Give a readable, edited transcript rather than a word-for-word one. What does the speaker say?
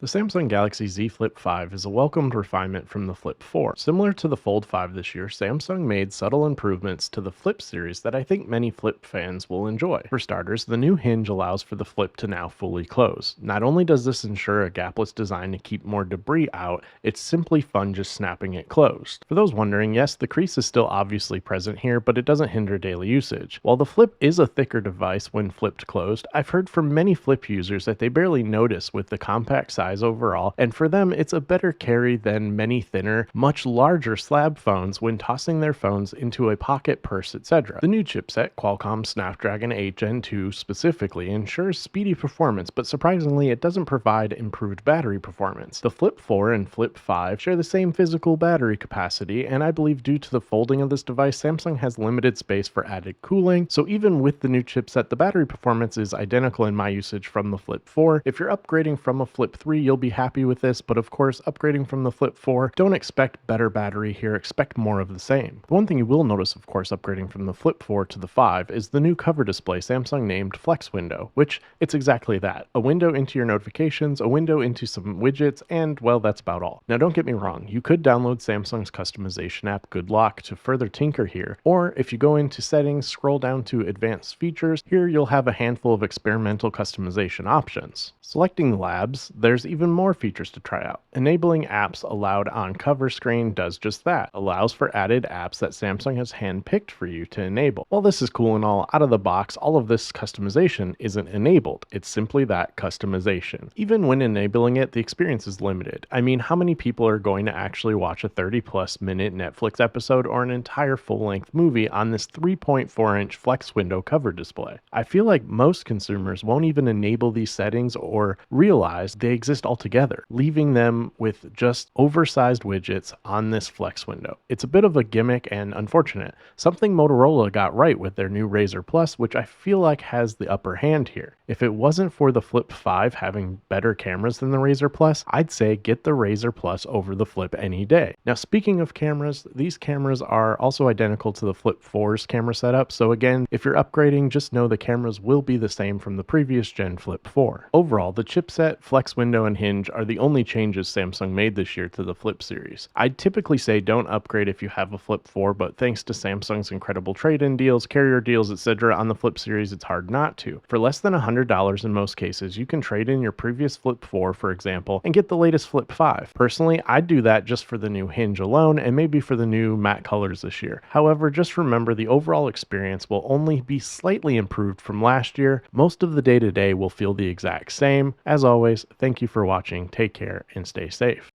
The Samsung Galaxy Z Flip 5 is a welcomed refinement from the Flip 4. Similar to the Fold 5 this year, Samsung made subtle improvements to the Flip series that I think many Flip fans will enjoy. For starters, the new hinge allows for the Flip to now fully close. Not only does this ensure a gapless design to keep more debris out, it's simply fun just snapping it closed. For those wondering, yes, the crease is still obviously present here, but it doesn't hinder daily usage. While the Flip is a thicker device when flipped closed, I've heard from many Flip users that they barely notice with the compact size overall, and for them it's a better carry than many thinner, much larger slab phones when tossing their phones into a pocket, purse, etc. The new chipset, Qualcomm Snapdragon 8 Gen 2 specifically, ensures speedy performance, but surprisingly it doesn't provide improved battery performance. The Flip 4 and Flip 5 share the same physical battery capacity, and I believe due to the folding of this device, Samsung has limited space for added cooling, so even with the new chipset, the battery performance is identical in my usage from the Flip 4. If you're upgrading from a Flip 3, you'll be happy with this, but of course, upgrading from the Flip 4, don't expect better battery here, expect more of the same. The one thing you will notice, of course, upgrading from the Flip 4 to the 5 is the new cover display Samsung named Flex Window, which it's exactly that. A window into your notifications, a window into some widgets, and well, that's about all. Now don't get me wrong, you could download Samsung's customization app Good Lock to further tinker here, or if you go into settings, scroll down to advanced features, here you'll have a handful of experimental customization options. Selecting labs, there's even more features to try out. Enabling apps allowed on cover screen does just that, allows for added apps that Samsung has handpicked for you to enable. While this is cool and all, out of the box, all of this customization isn't enabled, it's simply that customization. Even when enabling it, the experience is limited. I mean, how many people are going to actually watch a 30+ minute Netflix episode or an entire full-length movie on this 3.4-inch flex window cover display? I feel like most consumers won't even enable these settings or realize they exist altogether, leaving them with just oversized widgets on this flex window. It's a bit of a gimmick and unfortunate, something Motorola got right with their new Razr Plus, which I feel like has the upper hand here. If it wasn't for the Flip 5 having better cameras than the Razr Plus, I'd say get the Razr Plus over the Flip any day. Now speaking of cameras, these cameras are also identical to the Flip 4's camera setup, so again, if you're upgrading, just know the cameras will be the same from the previous gen Flip 4. Overall, the chipset, flex window, and hinge are the only changes Samsung made this year to the Flip series. I'd typically say don't upgrade if you have a Flip 4, but thanks to Samsung's incredible trade-in deals, carrier deals, etc. on the Flip series, it's hard not to. For less than $100 in most cases, you can trade in your previous Flip 4, for example, and get the latest Flip 5. Personally, I'd do that just for the new hinge alone and maybe for the new matte colors this year. However, just remember the overall experience will only be slightly improved from last year. Most of the day-to-day will feel the exact same. As always, thank you for watching, take care, and stay safe.